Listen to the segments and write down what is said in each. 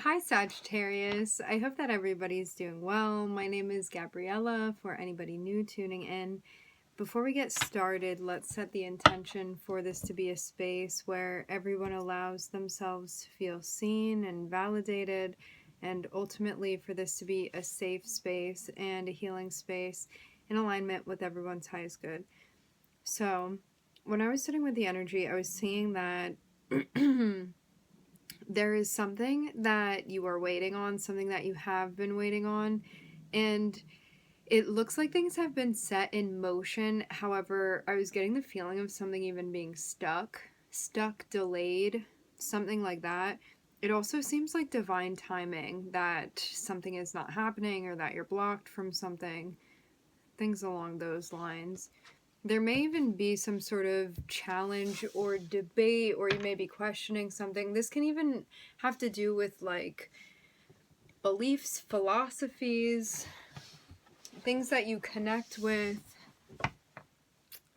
Hi, Sagittarius. I hope that everybody's doing well. My name is Gabriella, for anybody new tuning in. Before we get started, let's set the intention for this to be a space where everyone allows themselves to feel seen and validated, and ultimately for this to be a safe space and a healing space in alignment with everyone's highest good. So, when I was sitting with the energy, I was seeing that there is something that you are waiting on, something that you have been waiting on, and it looks like things have been set in motion. However, I was getting the feeling of something even being stuck, delayed, something like that. It also seems like divine timing, that something is not happening or that you're blocked from something, things along those lines. There may even be some sort of challenge or debate, or you may be questioning something. This can even have to do with like beliefs, philosophies, things that you connect with,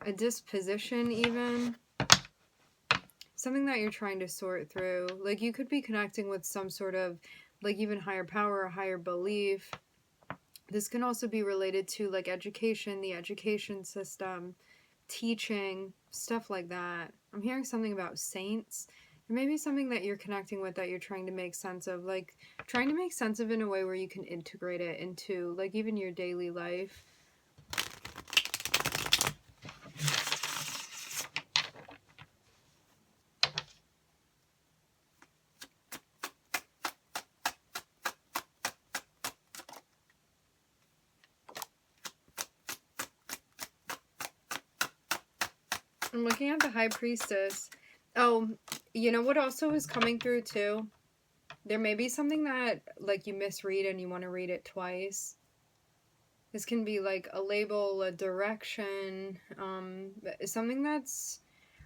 a disposition even. Something that you're trying to sort through. Like you could be connecting with some sort of like even higher power, a higher belief. This can also be related to like education, the education system, teaching, stuff like that. I'm hearing something about saints. There may be something that you're connecting with that you're trying to make sense of, like trying to make sense of in a way where you can integrate it into like even your daily life. I'm looking at the High Priestess. Oh, you know what also is coming through too? There may be something that like you misread and you want to read it twice. This can be like a label, a direction, something that's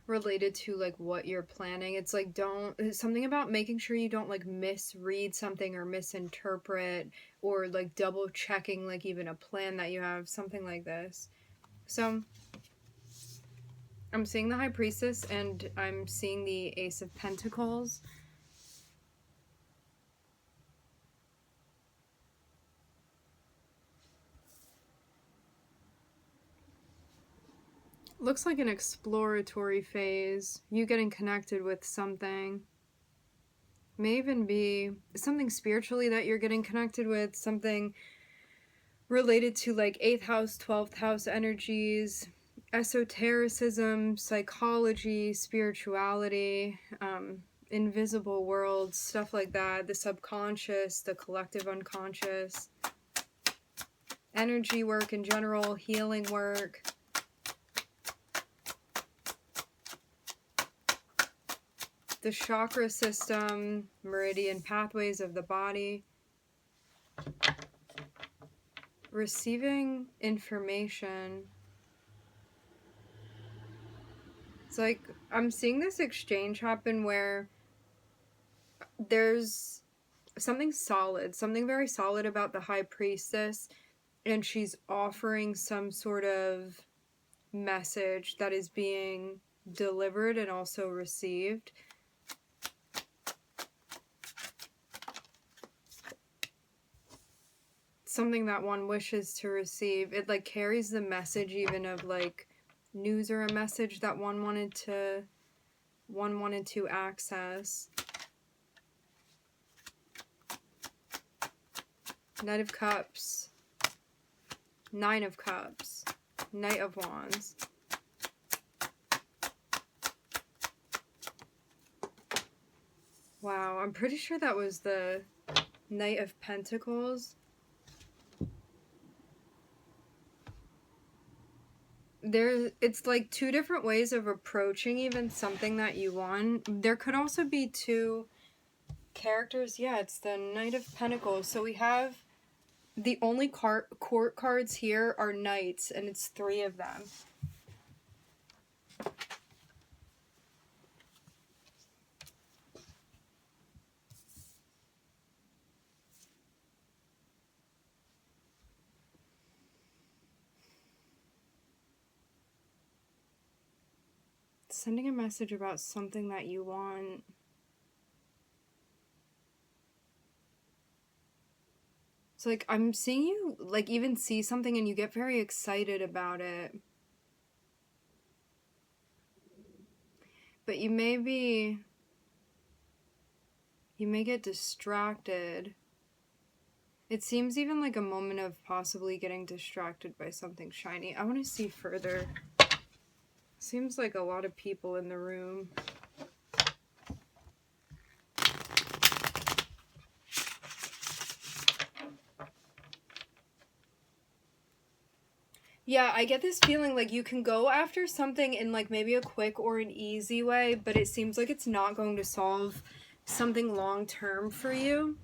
related to like what you're planning. It's like something about making sure you don't like misread something or misinterpret, or like double checking like even a plan that you have, something like this. So I'm seeing the High Priestess and I'm seeing the Ace of Pentacles. Looks like an exploratory phase, you getting connected with something. May even be something spiritually that you're getting connected with, something related to like 8th house, 12th house energies, esotericism, psychology, spirituality, invisible worlds, stuff like that, the subconscious, the collective unconscious, energy work in general, healing work. The chakra system, meridian pathways of the body. Receiving information. It's like I'm seeing this exchange happen where there's something solid, something very solid about the High Priestess, and she's offering some sort of message that is being delivered and also received. Something that one wishes to receive. It like carries the message even of like news or a message that one wanted to access. Knight of Cups, Nine of Cups, Knight of Wands. Wow, I'm pretty sure that was the Knight of Pentacles. It's like two different ways of approaching even something that you want. There could also be two characters. Yeah, it's the Knight of Pentacles. So we have the only court cards here are knights, and it's 3 of them. Sending a message about something that you want. It's like I'm seeing you like even see something and you get very excited about it. But you may get distracted. It seems even like a moment of possibly getting distracted by something shiny. I want to see further. Seems like a lot of people in the room. Yeah, I get this feeling like you can go after something in like maybe a quick or an easy way, but it seems like it's not going to solve something long term for you.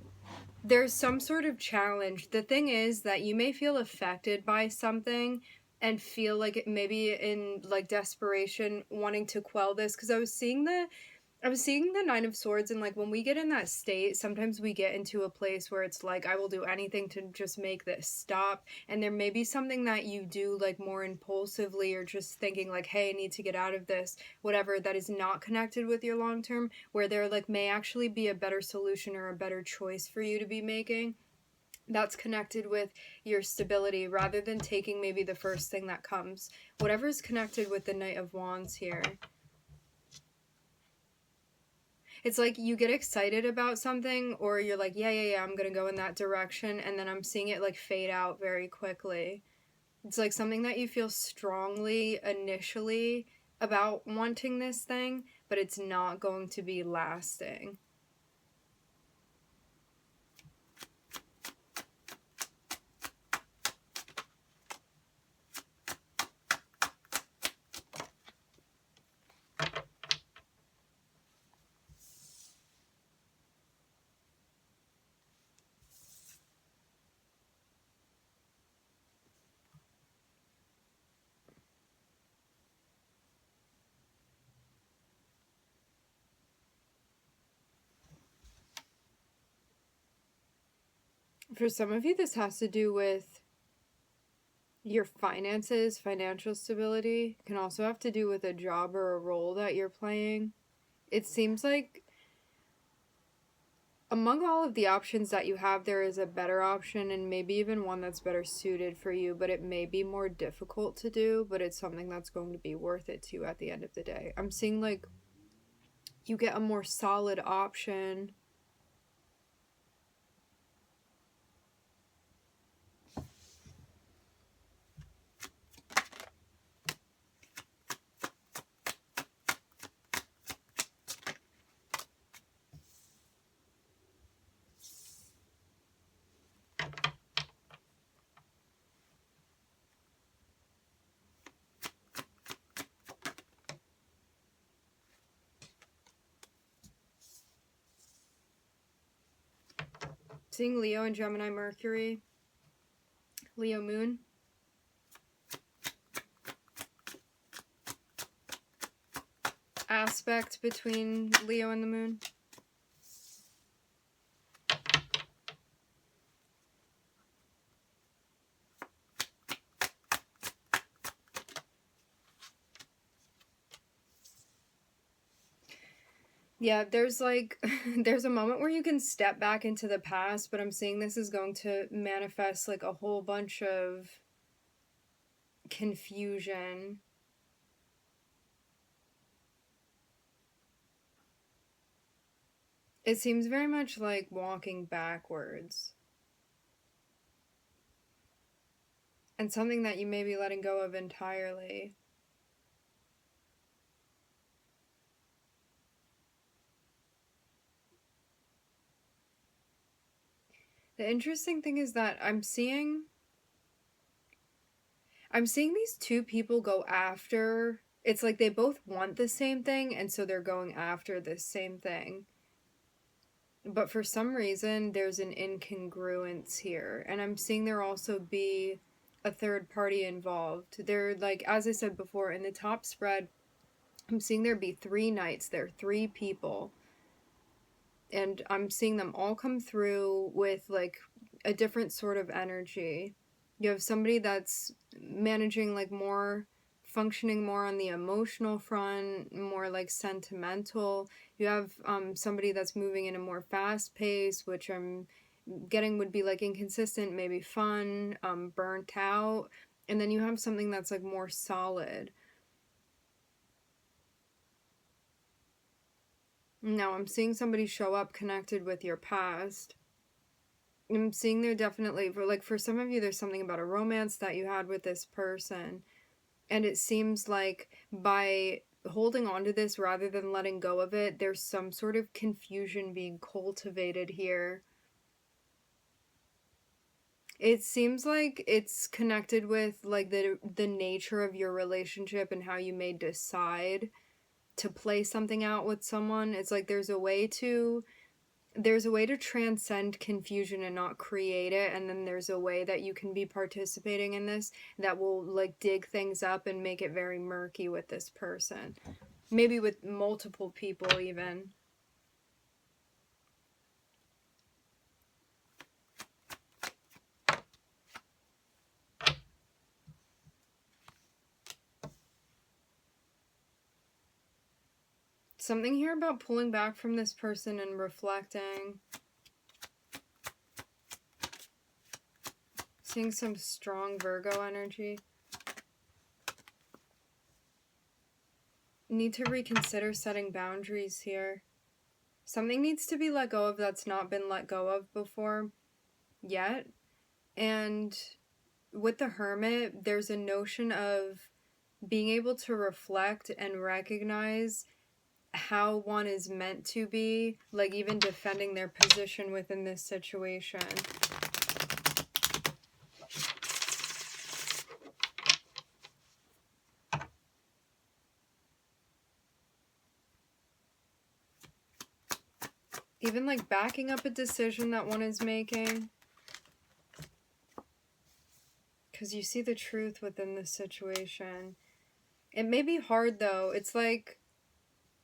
There's some sort of challenge. The thing is that you may feel affected by something and feel like it maybe in like desperation wanting to quell this, because I was seeing the Nine of Swords, and like when we get in that state, sometimes we get into a place where it's like, I will do anything to just make this stop. And there may be something that you do like more impulsively or just thinking like, hey, I need to get out of this, whatever, that is not connected with your long term, where there like may actually be a better solution or a better choice for you to be making. That's connected with your stability rather than taking maybe the first thing that comes. Whatever is connected with the Knight of Wands here. It's like you get excited about something or you're like, yeah, I'm gonna go in that direction, and then I'm seeing it like fade out very quickly. It's like something that you feel strongly initially about wanting this thing, but it's not going to be lasting. For some of you, this has to do with your finances, financial stability. It can also have to do with a job or a role that you're playing. It seems like among all of the options that you have, there is a better option and maybe even one that's better suited for you, but it may be more difficult to do, but it's something that's going to be worth it to you at the end of the day. I'm seeing like you get a more solid option. Seeing Leo and Gemini Mercury, Leo Moon. Aspect between Leo and the Moon. Yeah, there's like, there's a moment where you can step back into the past, but I'm seeing this is going to manifest like a whole bunch of confusion. It seems very much like walking backwards. And something that you may be letting go of entirely. The interesting thing is that I'm seeing these two people go after, it's like they both want the same thing, and so they're going after this same thing. But for some reason, there's an incongruence here. And I'm seeing there also be a third party involved. There, like, as I said before, in the top spread, I'm seeing there be 3 knights there, 3 people. And I'm seeing them all come through with, like, a different sort of energy. You have somebody that's managing, like, more, functioning more on the emotional front, more, like, sentimental. You have somebody that's moving in a more fast pace, which I'm getting would be like inconsistent, maybe fun, burnt out. And then you have something that's like more solid. Now I'm seeing somebody show up connected with your past. I'm seeing there definitely, for some of you, there's something about a romance that you had with this person. And it seems like by holding on to this rather than letting go of it, there's some sort of confusion being cultivated here. It seems like it's connected with like the nature of your relationship and how you may decide to play something out with someone. It's like there's a way to transcend confusion and not create it, and then there's a way that you can be participating in this that will like dig things up and make it very murky with this person, maybe with multiple people even. Something here about pulling back from this person and reflecting. Seeing some strong Virgo energy. Need to reconsider setting boundaries here. Something needs to be let go of that's not been let go of before yet. And with the Hermit, there's a notion of being able to reflect and recognize how one is meant to be, like even defending their position within this situation. Even like backing up a decision that one is making. Because you see the truth within this situation. It may be hard though. It's like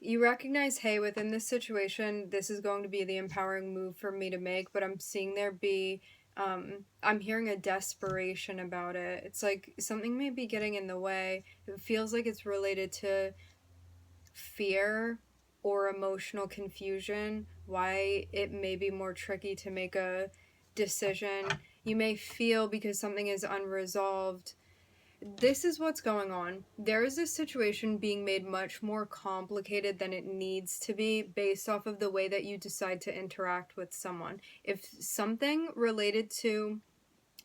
you recognize, hey, within this situation, this is going to be the empowering move for me to make, but I'm seeing there be, I'm hearing a desperation about it. It's like something may be getting in the way. It feels like it's related to fear or emotional confusion, why it may be more tricky to make a decision. You may feel because something is unresolved. This is what's going on. There is this situation being made much more complicated than it needs to be based off of the way that you decide to interact with someone. If something related to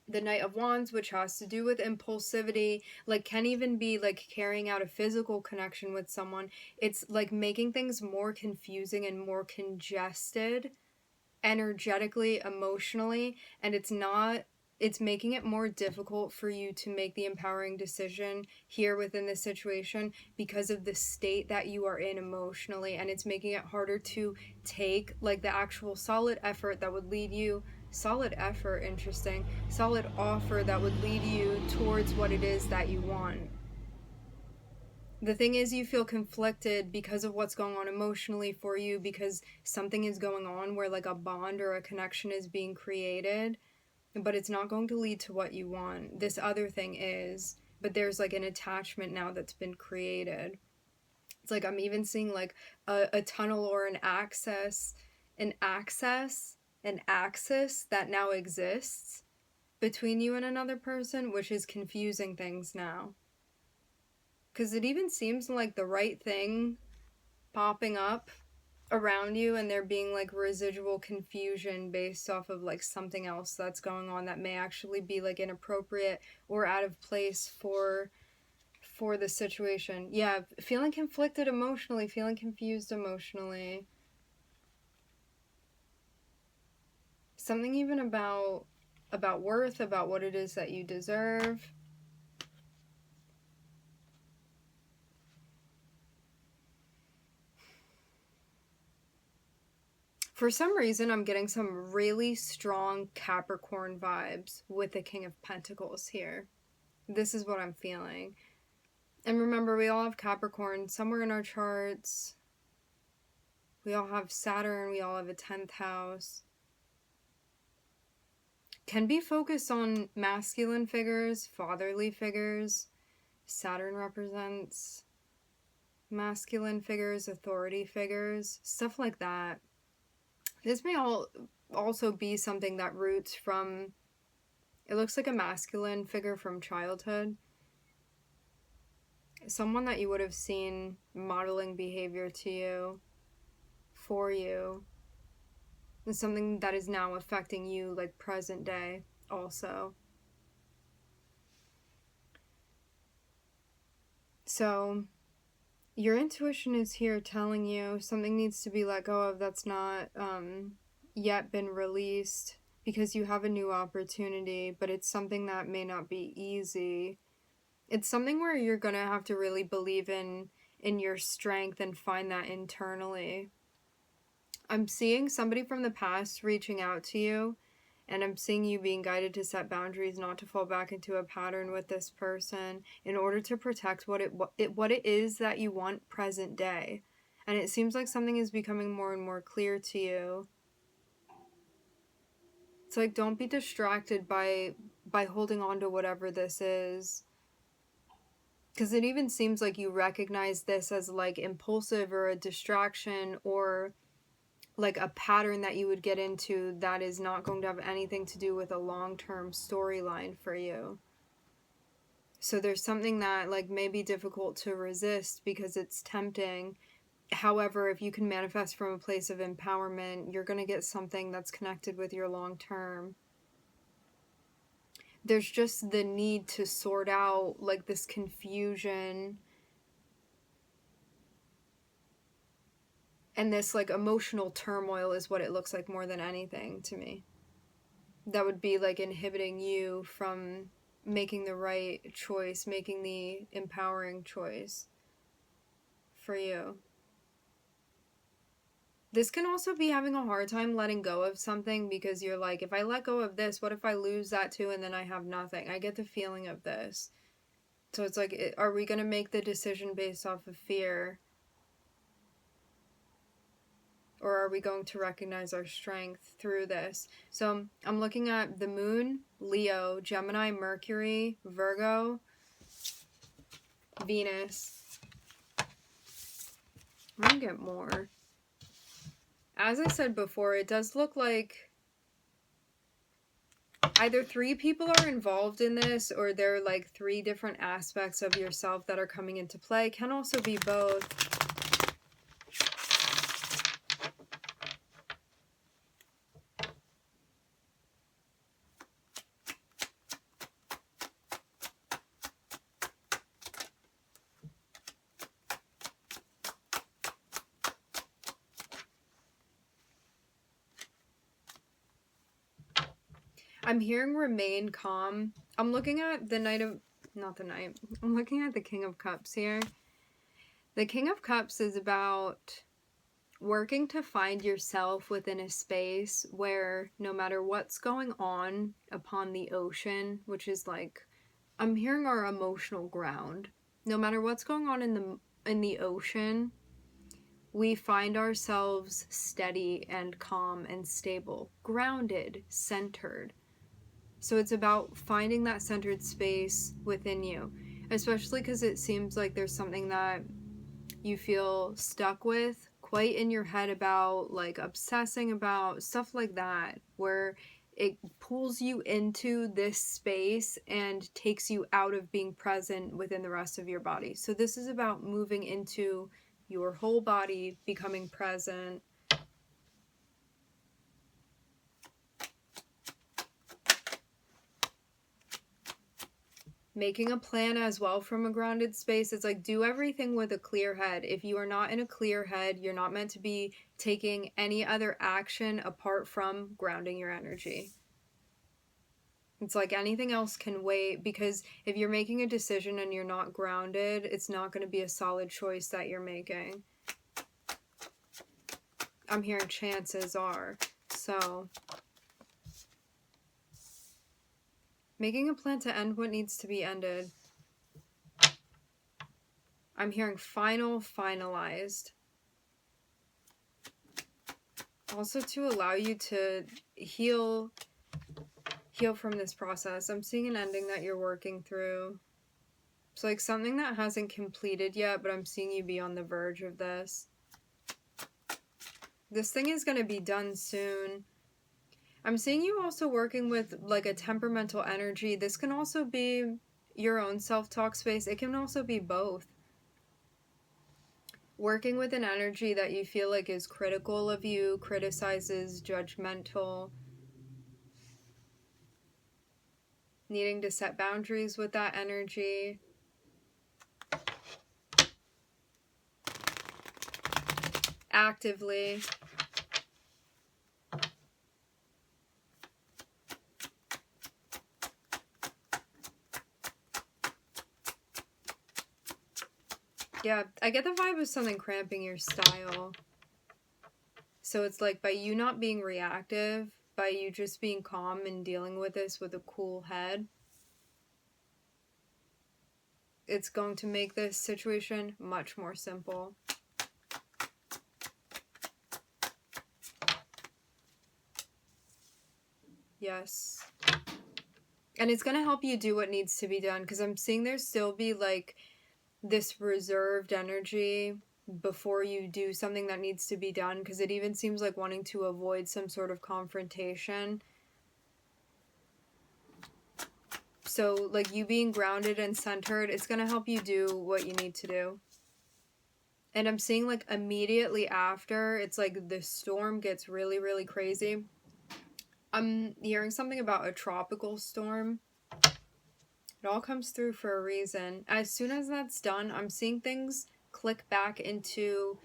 the Knight of Wands, which has to do with impulsivity, like can even be like carrying out a physical connection with someone, it's like making things more confusing and more congested energetically, emotionally, and it's making it more difficult for you to make the empowering decision here within this situation because of the state that you are in emotionally, and it's making it harder to take like the actual solid effort that would lead you solid offer that would lead you towards what it is that you want. The thing is, you feel conflicted because of what's going on emotionally for you, because something is going on where like a bond or a connection is being created, but it's not going to lead to what you want. This other thing is, but there's like an attachment now that's been created. It's like I'm even seeing like a tunnel or an axis that now exists between you and another person, which is confusing things now. Because it even seems like the right thing popping up around you, and there being like residual confusion based off of like something else that's going on that may actually be like inappropriate or out of place for the situation. Yeah, feeling conflicted emotionally, feeling confused emotionally. Something even about worth, about what it is that you deserve. For some reason, I'm getting some really strong Capricorn vibes with the King of Pentacles here. This is what I'm feeling. And remember, we all have Capricorn somewhere in our charts. We all have Saturn. We all have a 10th house. Can be focused on masculine figures, fatherly figures. Saturn represents masculine figures, authority figures, stuff like that. This may all also be something that roots from, it looks like a masculine figure from childhood. Someone that you would have seen modeling behavior to you, for you. And something that is now affecting you, like present day also. So your intuition is here telling you something needs to be let go of that's not yet been released, because you have a new opportunity, but it's something that may not be easy. It's something where you're gonna have to really believe in your strength and find that internally. I'm seeing somebody from the past reaching out to you, and I'm seeing you being guided to set boundaries, not to fall back into a pattern with this person, in order to protect what it is that you want present day. And it seems like something is becoming more and more clear to you. It's like, don't be distracted by holding on to whatever this is. Because it even seems like you recognize this as like impulsive or a distraction, or like a pattern that you would get into that is not going to have anything to do with a long-term storyline for you. So there's something that like may be difficult to resist because it's tempting. However, if you can manifest from a place of empowerment, you're going to get something that's connected with your long term. There's just the need to sort out like this confusion and this like emotional turmoil is what it looks like more than anything to me. That would be like inhibiting you from making the right choice, making the empowering choice for you. This can also be having a hard time letting go of something, because you're like, if I let go of this, what if I lose that too and then I have nothing? I get the feeling of this. So it's like, are we going to make the decision based off of fear? Or are we going to recognize our strength through this? So I'm looking at the moon, Leo, Gemini, Mercury, Virgo, Venus. I'm going to get more. As I said before, it does look like either 3 people are involved in this, or there are like 3 different aspects of yourself that are coming into play. Can also be both. I'm hearing remain calm. I'm looking at the I'm looking at the King of Cups here. The King of Cups is about working to find yourself within a space where no matter what's going on upon the ocean, which is like, I'm hearing our emotional ground. No matter what's going on in the ocean, we find ourselves steady and calm and stable, grounded, centered. So it's about finding that centered space within you, especially because it seems like there's something that you feel stuck with quite in your head about, like obsessing about, stuff like that, where it pulls you into this space and takes you out of being present within the rest of your body. So this is about moving into your whole body, becoming present. Making a plan as well from a grounded space. It's like, do everything with a clear head. If you are not in a clear head, you're not meant to be taking any other action apart from grounding your energy. It's like anything else can wait, because if you're making a decision and you're not grounded, it's not going to be a solid choice that you're making. I'm hearing chances are. So making a plan to end what needs to be ended. I'm hearing finalized. Also to allow you to heal from this process. I'm seeing an ending that you're working through. It's like something that hasn't completed yet, but I'm seeing you be on the verge of this. This thing is going to be done soon. I'm seeing you also working with like a temperamental energy. This can also be your own self-talk space. It can also be both. Working with an energy that you feel like is critical of you, criticizes, judgmental, needing to set boundaries with that energy. Actively. Yeah, I get the vibe of something cramping your style. So it's like by you not being reactive, by you just being calm and dealing with this with a cool head, it's going to make this situation much more simple. Yes. And it's going to help you do what needs to be done, because I'm seeing there still be like this reserved energy before you do something that needs to be done, because it even seems like wanting to avoid some sort of confrontation. So like you being grounded and centered, it's going to help you do what you need to do. And I'm seeing like immediately after, it's like the storm gets really, really crazy. I'm hearing something about a tropical storm. It all comes through for a reason. As soon as that's done, I'm seeing things click back into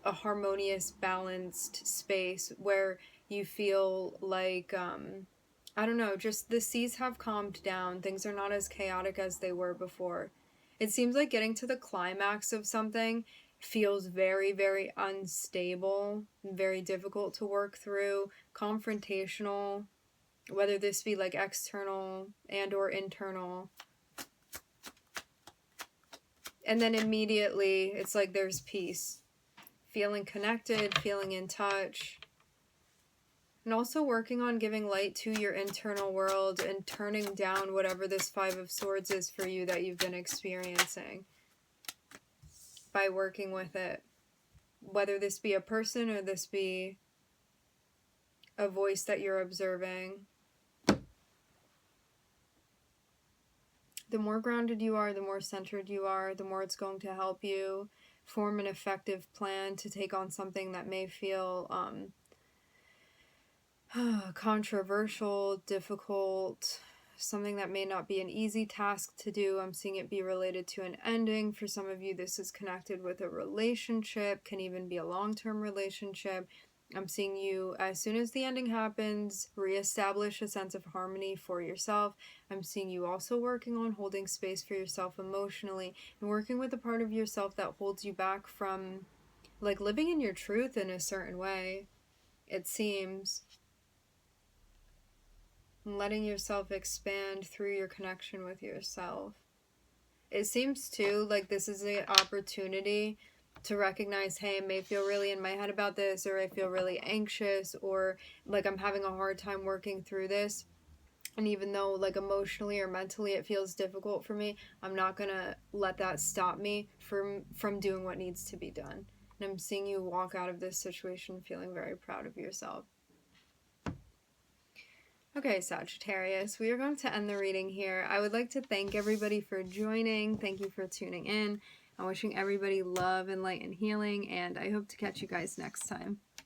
a harmonious, balanced space where you feel like, I don't know, just the seas have calmed down. Things are not as chaotic as they were before. It seems like getting to the climax of something feels very, very unstable, very difficult to work through, confrontational, whether this be like external and or internal. And then immediately it's like there's peace. Feeling connected, feeling in touch. And also working on giving light to your internal world and turning down whatever this Five of Swords is for you that you've been experiencing by working with it. Whether this be a person or this be a voice that you're observing. The more grounded you are, the more centered you are, the more it's going to help you form an effective plan to take on something that may feel controversial, difficult, something that may not be an easy task to do. I'm seeing it be related to an ending. For some of you, this is connected with a relationship, can even be a long-term relationship. I'm seeing you, as soon as the ending happens, reestablish a sense of harmony for yourself. I'm seeing you also working on holding space for yourself emotionally and working with a part of yourself that holds you back from, like, living in your truth in a certain way, it seems. And letting yourself expand through your connection with yourself. It seems, too, like this is an opportunity to recognize, hey, I may feel really in my head about this, or I feel really anxious, or like I'm having a hard time working through this. And even though like emotionally or mentally it feels difficult for me, I'm not gonna let that stop me from doing what needs to be done. And I'm seeing you walk out of this situation feeling very proud of yourself. Okay, Sagittarius, we are going to end the reading here. I would like to thank everybody for joining. Thank you for tuning in. I'm wishing everybody love and light and healing, and I hope to catch you guys next time.